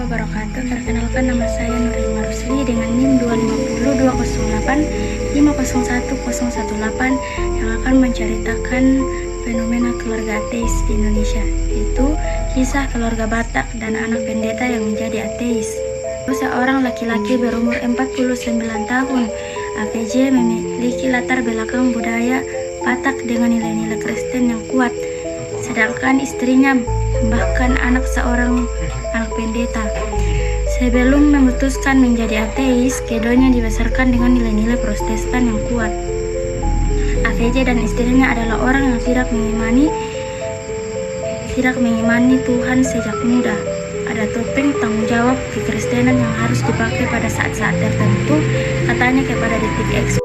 wabarakatuh. Perkenalkan, nama saya Nuril Marusli dengan NIM 250-208-501018 yang akan menceritakan fenomena keluarga ateis di Indonesia, yaitu kisah keluarga Batak dan anak pendeta yang menjadi ateis. Seorang laki-laki berumur 49 tahun, AVJ memiliki latar belakang budaya Batak dengan nilai-nilai Kristen yang kuat, sedangkan istrinya bahkan anak seorang anak pendeta. Sebelum memutuskan menjadi ateis, keduanya dibesarkan dengan nilai-nilai Protestan yang kuat. AVJ dan istrinya adalah orang yang tidak mengimani Tuhan sejak muda. Ada topeng tanggung jawab kekristenan yang harus dipakai pada saat-saat tertentu, katanya kepada Detik X.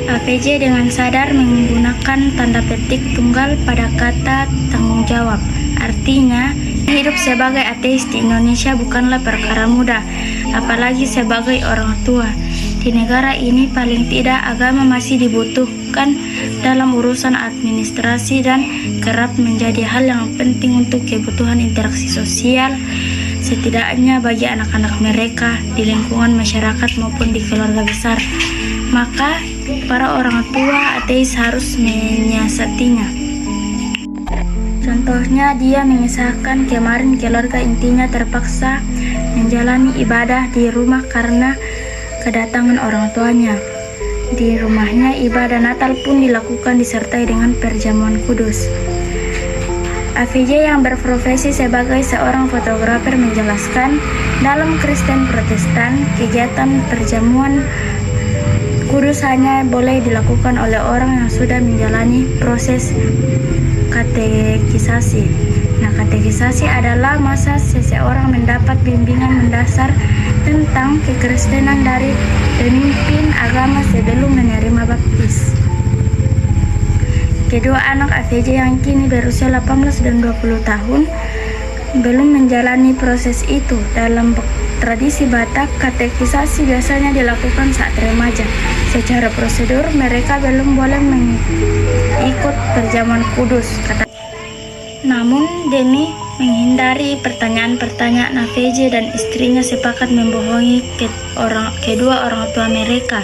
AVJ dengan sadar menggunakan tanda petik tunggal pada kata tanggung jawab. Artinya, hidup sebagai ateis di Indonesia bukanlah perkara mudah, apalagi sebagai orang tua. Di negara ini paling tidak agama masih dibutuhkan dalam urusan administrasi dan kerap menjadi hal yang penting untuk kebutuhan interaksi sosial, setidaknya bagi anak-anak mereka di lingkungan masyarakat maupun di keluarga besar. Maka, para orang tua ateis harus menyiasatinya. Contohnya, dia mengisahkan kemarin keluarga intinya terpaksa menjalani ibadah di rumah karena kedatangan orang tuanya. Di rumahnya, ibadah Natal pun dilakukan disertai dengan perjamuan kudus. AVJ yang berprofesi sebagai seorang fotografer menjelaskan, dalam Kristen Protestan, kegiatan perjamuan kudus hanya boleh dilakukan oleh orang yang sudah menjalani proses katekisasi. Nah, katekisasi adalah masa seseorang mendapat bimbingan mendasar tentang kekristenan dari pemimpin agama sebelum menerima baptis. Kedua anak AVJ yang kini berusia 18 dan 20 tahun belum menjalani proses itu. Dalam tradisi Batak, katekisasi biasanya dilakukan saat remaja. Secara prosedur, mereka belum boleh mengikut perjamuan kudus. Namun, demi menghindari pertanyaan-pertanyaan, AVJ dan istrinya sepakat membohongi kedua orang tua mereka.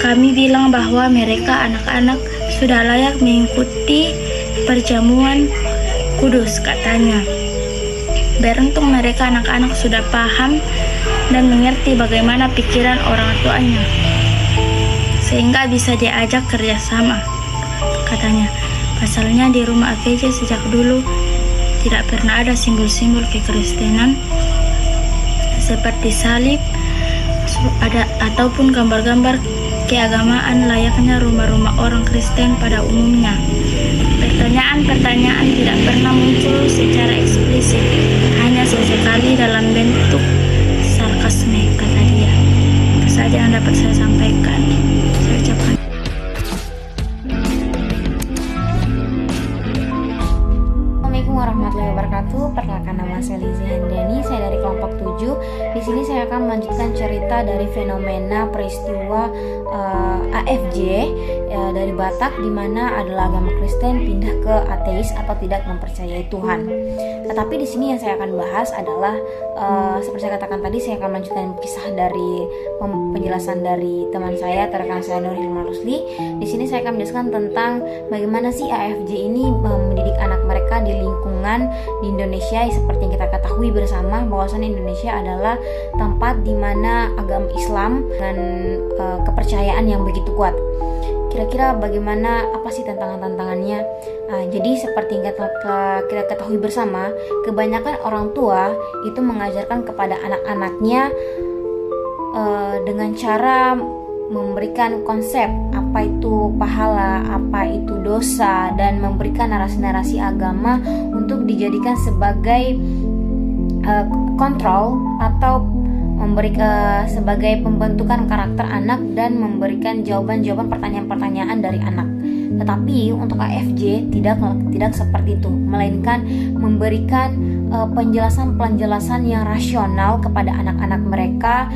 Kami bilang bahwa mereka anak-anak sudah layak mengikuti perjamuan kudus, katanya. Beruntung mereka anak-anak sudah paham dan mengerti bagaimana pikiran orang tuanya, sehingga bisa diajak kerjasama, katanya. Pasalnya di rumah AVJ sejak dulu tidak pernah ada simbol-simbol kekristenan seperti salib ataupun gambar-gambar keagamaan layaknya rumah-rumah orang Kristen pada umumnya. Pertanyaan-pertanyaan tidak pernah muncul secara eksplisit, hanya sesekali dalam bentuk sarkasme, kata dia. Itu saja yang dapat saya sampaikan. Saya ucapkan. Assalamualaikum warahmatullahi wabarakatuh. Perkenalkan, nama saya Lizzie Hendriani. Saya dari kelompok 7. Di sini saya akan melanjutkan cerita dari fenomena peristiwa AFJ dari Batak, di mana adalah agama Kristen pindah ke ateis atau tidak mempercayai Tuhan. Tetapi di sini yang saya akan bahas adalah seperti saya katakan tadi, saya akan melanjutkan kisah dari penjelasan dari teman saya, rekan saya Nuril Marusli. Di sini saya akan menjelaskan tentang bagaimana sih AFJ ini mendidik anak mereka di lingkungan di Indonesia. Seperti yang kita ketahui bersama, bahwasannya Indonesia adalah tempat di mana agama Islam dan kepercayaan yang begitu kuat. Kira-kira bagaimana, apa sih tantangan-tantangannya? Jadi seperti yang kita ketahui bersama, kebanyakan orang tua itu mengajarkan kepada anak-anaknya dengan cara memberikan konsep apa itu pahala, apa itu dosa, dan memberikan narasi-narasi agama untuk dijadikan sebagai kontrol atau sebagai pembentukan karakter anak dan memberikan jawaban-jawaban pertanyaan-pertanyaan dari anak. Tetapi untuk AFJ tidak seperti itu, melainkan memberikan penjelasan-penjelasan yang rasional kepada anak-anak mereka,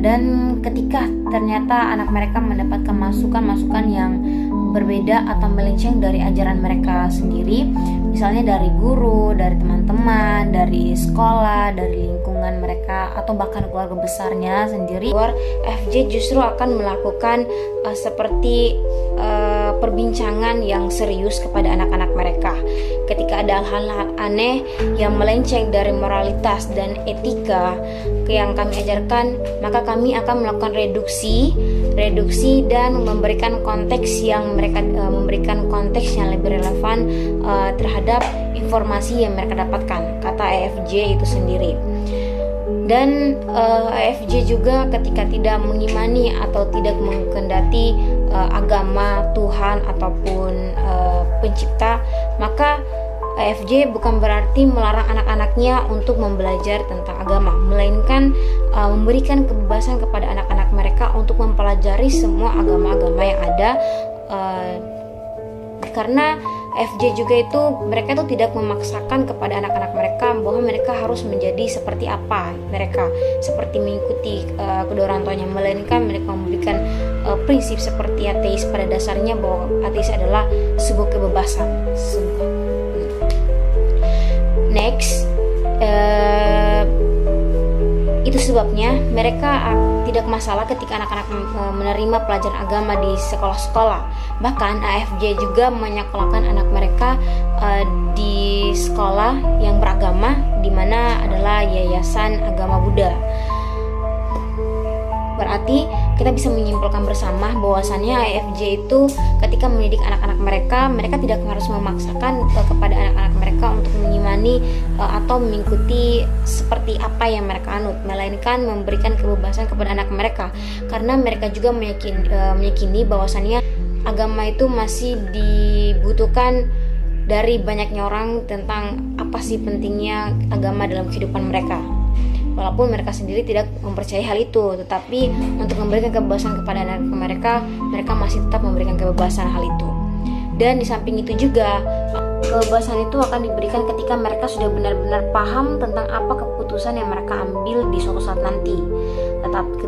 dan ketika ternyata anak mereka mendapatkan masukan-masukan yang berbeda atau melenceng dari ajaran mereka sendiri, misalnya dari guru, dari teman-teman, dari sekolah, dari lingkungan mereka, atau bahkan keluarga besarnya sendiri. FJ justru akan melakukan seperti perbincangan yang serius kepada anak-anak mereka. Ketika ada hal-hal aneh yang melenceng dari moralitas dan etika yang kami ajarkan, maka kami akan melakukan reduksi dan memberikan konteks yang lebih relevan terhadap informasi yang mereka dapatkan, kata AFJ itu sendiri. Dan AFJ juga ketika tidak mengimani atau tidak menghendaki agama Tuhan ataupun pencipta, maka AFJ bukan berarti melarang anak-anaknya untuk membelajar tentang agama, melainkan memberikan kebebasan kepada anak-anak mereka untuk mempelajari semua agama-agama yang ada, karena FJ juga itu mereka itu tidak memaksakan kepada anak-anak mereka bahwa mereka harus menjadi seperti apa mereka, seperti mengikuti kedua orang tuanya, melainkan mereka memberikan prinsip seperti ateis pada dasarnya, bahwa ateis adalah sebuah kebebasan. Next, itu sebabnya mereka tidak masalah ketika anak-anak menerima pelajaran agama di sekolah-sekolah. Bahkan AFJ juga menyekolahkan anak mereka di sekolah yang beragama, di mana adalah Yayasan Agama Buddha. Berarti kita bisa menyimpulkan bersama bahwasannya AFJ itu ketika mendidik anak-anak mereka tidak harus memaksakan kepada anak-anak mereka untuk mengimani atau mengikuti seperti apa yang mereka anut, melainkan memberikan kebebasan kepada anak mereka, karena mereka juga meyakini bahwasannya agama itu masih dibutuhkan dari banyaknya orang tentang apa sih pentingnya agama dalam kehidupan mereka. Walaupun mereka sendiri tidak mempercayai hal itu, tetapi untuk memberikan kebebasan kepada anak mereka masih tetap memberikan kebebasan hal itu. Dan di samping itu juga, kebebasan itu akan diberikan ketika mereka sudah benar-benar paham tentang apa keputusan yang mereka ambil di suatu saat nanti. Tetapi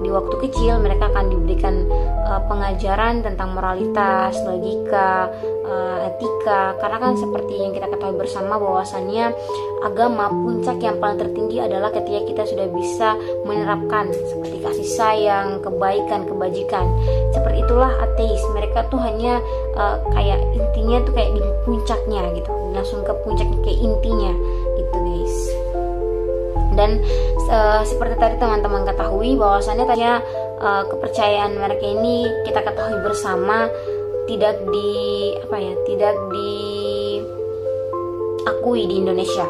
di waktu kecil mereka akan diberikan pengajaran tentang moralitas, logika, etika, karena kan seperti yang kita ketahui bersama bahwasannya agama puncak yang paling tertinggi adalah ketika kita sudah bisa menerapkan seperti kasih sayang, kebaikan, kebajikan. Seperti itulah ateis, mereka tuh hanya kayak intinya tuh kayak di puncaknya gitu, langsung ke puncaknya, kayak intinya gitu guys. Dan seperti tadi teman-teman ketahui bahwasannya tadinya kepercayaan mereka ini kita ketahui bersama tidak diakui di Indonesia.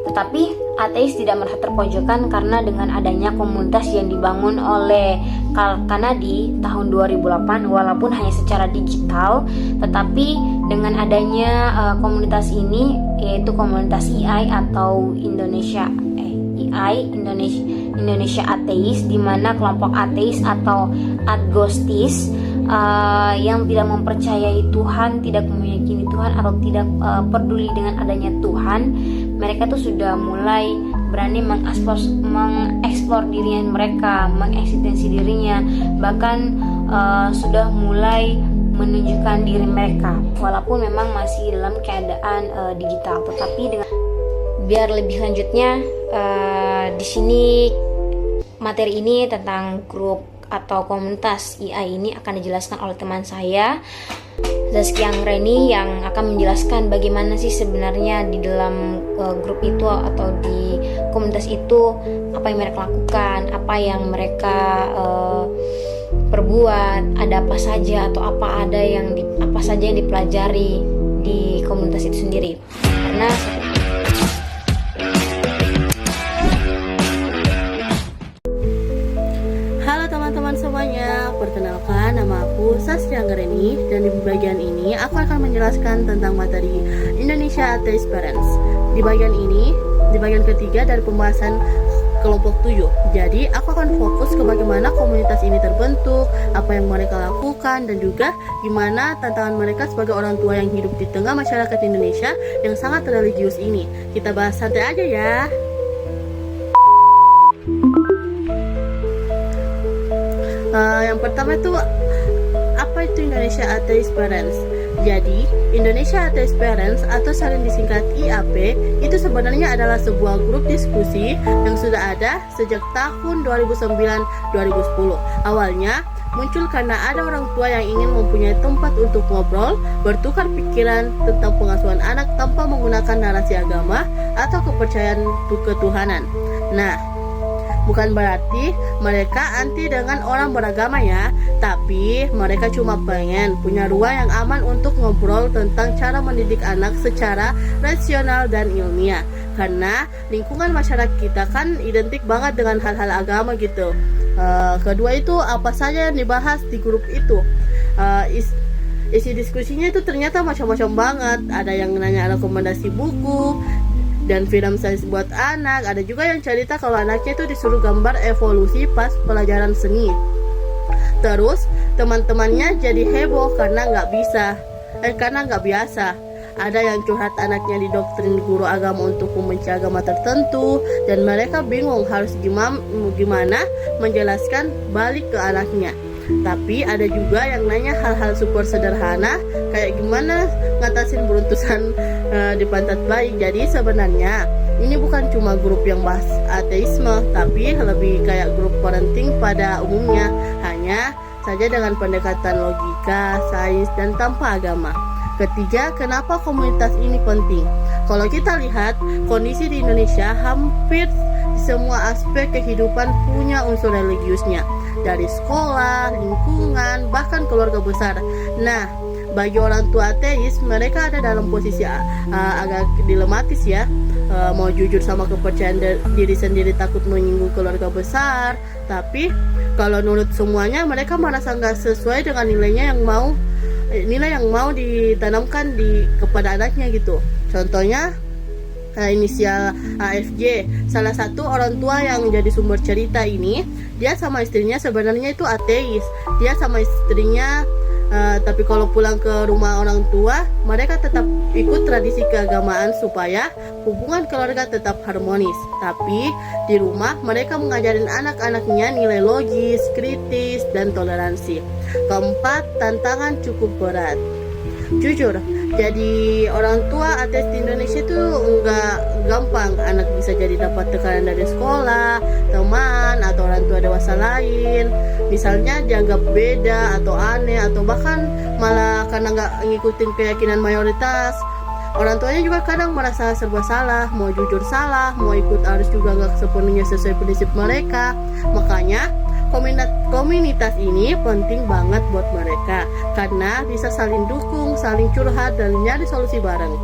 Tetapi ateis tidak merasa terpojokan karena dengan adanya komunitas yang dibangun oleh Karl Kanadi tahun 2008, walaupun hanya secara digital, tetapi dengan adanya komunitas ini, yaitu komunitas EI atau Indonesia Ateis, di mana kelompok ateis atau agnostis yang tidak mempercayai Tuhan, tidak meyakini Tuhan atau tidak peduli dengan adanya Tuhan, mereka tuh sudah mulai berani mengeksplor dirinya mereka, mengeksistensi dirinya, bahkan sudah mulai menunjukkan diri mereka, walaupun memang masih dalam keadaan digital. Tetapi dengan biar lebih lanjutnya di sini materi ini tentang grup atau komunitas EI ini akan dijelaskan oleh teman saya Zaskia Anggreni, yang akan menjelaskan bagaimana sih sebenarnya di dalam grup itu atau di komunitas itu apa yang mereka lakukan, apa yang mereka perbuat, ada apa saja atau apa saja yang dipelajari di komunitas itu sendiri. Karena teman-teman semuanya, perkenalkan nama aku Zaskia Anggreni, dan di bagian ini aku akan menjelaskan tentang materi Indonesia Atheist Parents. Di bagian ini, di bagian ketiga dari pembahasan kelompok 7. Jadi aku akan fokus ke bagaimana komunitas ini terbentuk, apa yang mereka lakukan, dan juga gimana tantangan mereka sebagai orang tua yang hidup di tengah masyarakat Indonesia yang sangat religius ini. Kita bahas santai aja ya. Yang pertama itu apa apa itu Indonesia Atheist Parents? Jadi, Indonesia Atheist Parents atau sering disingkat IAP itu sebenarnya adalah sebuah grup diskusi yang sudah ada sejak tahun 2009-2010. Awalnya muncul karena ada orang tua yang ingin mempunyai tempat untuk ngobrol, bertukar pikiran tentang pengasuhan anak tanpa menggunakan narasi agama atau kepercayaan ketuhanan. Nah, bukan berarti mereka anti dengan orang beragama ya, tapi mereka cuma pengen punya ruang yang aman untuk ngobrol tentang cara mendidik anak secara rasional dan ilmiah. Karena lingkungan masyarakat kita kan identik banget dengan hal-hal agama gitu. Kedua itu apa saja yang dibahas di grup itu. Isi diskusinya itu ternyata macam-macam banget. Ada yang nanya rekomendasi buku dan film sains buat anak. Ada juga yang cerita kalau anaknya itu disuruh gambar evolusi pas pelajaran seni. Terus teman-temannya jadi heboh karena nggak biasa. Ada yang curhat anaknya didoktrin guru agama untuk membenci agama tertentu, dan mereka bingung harus gimana menjelaskan balik ke anaknya. Tapi ada juga yang nanya hal-hal super sederhana kayak gimana ngatasin beruntusan di pantat bayi. Jadi sebenarnya ini bukan cuma grup yang bahas ateisme, tapi lebih kayak grup parenting pada umumnya, hanya saja dengan pendekatan logika, sains, dan tanpa agama. Ketiga, kenapa komunitas ini penting? Kalau kita lihat kondisi di Indonesia, hampir semua aspek kehidupan punya unsur religiusnya, dari sekolah, lingkungan, bahkan keluarga besar. Nah, bagi orang tua ateis, mereka ada dalam posisi agak dilematis ya. Mau jujur sama kepercayaan diri sendiri, takut menyinggung keluarga besar. Tapi kalau nurut semuanya, mereka merasa nggak sesuai dengan nilai yang mau ditanamkan kepada anaknya gitu. Contohnya inisial AFJ, salah satu orang tua yang menjadi sumber cerita ini, dia sama istrinya sebenarnya itu ateis. Dia sama istrinya tapi kalau pulang ke rumah orang tua, mereka tetap ikut tradisi keagamaan supaya hubungan keluarga tetap harmonis. Tapi di rumah mereka mengajarin anak-anaknya nilai logis, kritis, dan toleransi. Keempat, tantangan cukup berat. Jujur, jadi orang tua ateis di Indonesia itu enggak gampang. Anak bisa jadi dapat tekanan dari sekolah, teman, atau orang tua dewasa lain. Misalnya dianggap beda atau aneh, atau bahkan malah karena nggak ngikutin keyakinan mayoritas. Orang tuanya juga kadang merasa serba salah, mau jujur salah, mau ikut arus juga nggak sepenuhnya sesuai prinsip mereka. Makanya komunitas ini penting banget buat mereka, karena bisa saling dukung, saling curhat, dan nyari solusi bareng.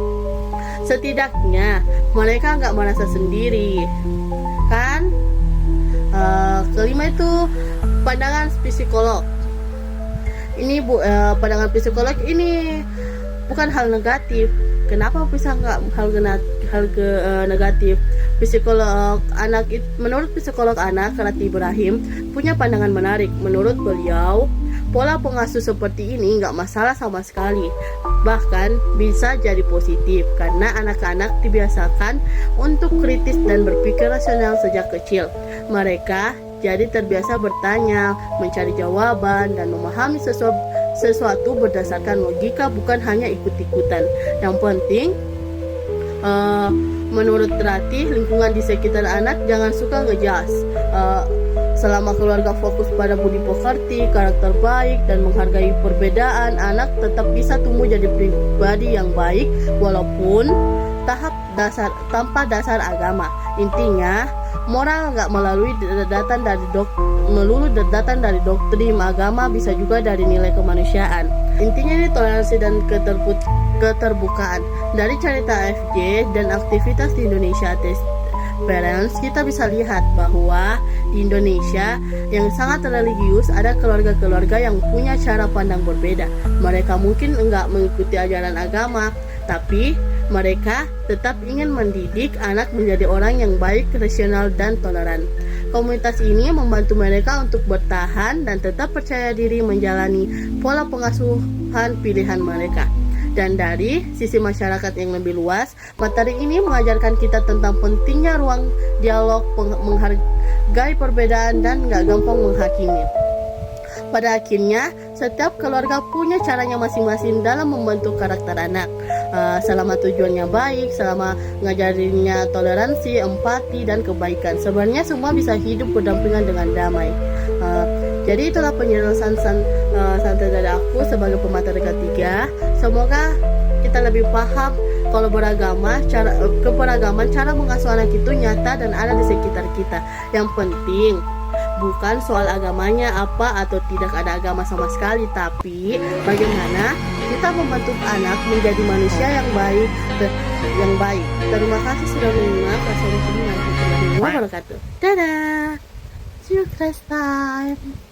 Setidaknya mereka nggak merasa sendiri kan. Kelima itu pandangan psikolog. Ini pandangan psikolog ini bukan hal negatif. Kenapa bisa nggak hal negatif? Psikolog anak, menurut psikolog anak Rati Ibrahim, punya pandangan menarik. Menurut beliau, pola pengasuh seperti ini nggak masalah sama sekali, bahkan bisa jadi positif karena anak-anak dibiasakan untuk kritis dan berpikir rasional sejak kecil. Mereka jadi terbiasa bertanya, mencari jawaban, dan memahami sesuatu berdasarkan logika, bukan hanya ikut-ikutan. Yang penting, menurut Rati, lingkungan di sekitar anak jangan suka ngejas. Selama keluarga fokus pada budi pekerti, karakter baik, dan menghargai perbedaan, anak tetap bisa tumbuh jadi pribadi yang baik walaupun tanpa dasar agama. Intinya, moral nggak melulu datang dari doktrin agama, bisa juga dari nilai kemanusiaan. Intinya ini toleransi dan keterbukaan. Dari cerita AFJ dan aktivitas di Indonesia Atheist Parents, kita bisa lihat bahwa di Indonesia yang sangat religius, ada keluarga-keluarga yang punya cara pandang berbeda. Mereka mungkin enggak mengikuti ajaran agama, tapi mereka tetap ingin mendidik anak menjadi orang yang baik, rasional, dan toleran. Komunitas ini membantu mereka untuk bertahan dan tetap percaya diri menjalani pola pengasuhan pilihan mereka. Dan dari sisi masyarakat yang lebih luas, materi ini mengajarkan kita tentang pentingnya ruang dialog, menghargai perbedaan, dan gak gampang menghakimi. Pada akhirnya, setiap keluarga punya caranya masing-masing dalam membentuk karakter anak. Selama tujuannya baik, selama ngajarinnya toleransi, empati, dan kebaikan, sebenarnya semua bisa hidup berdampingan dengan damai. Jadi itulah penjelasan santai dari aku sebagai pemateri ketiga. Semoga kita lebih paham kalau keberagaman cara mengasuh anak itu nyata dan ada di sekitar kita. Yang penting bukan soal agamanya apa atau tidak ada agama sama sekali, tapi bagaimana kita membentuk anak menjadi manusia yang baik. Terima kasih sudah menyimak. Wassalamualaikum warahmatullahi wabarakatuh. Dadah. See you next time.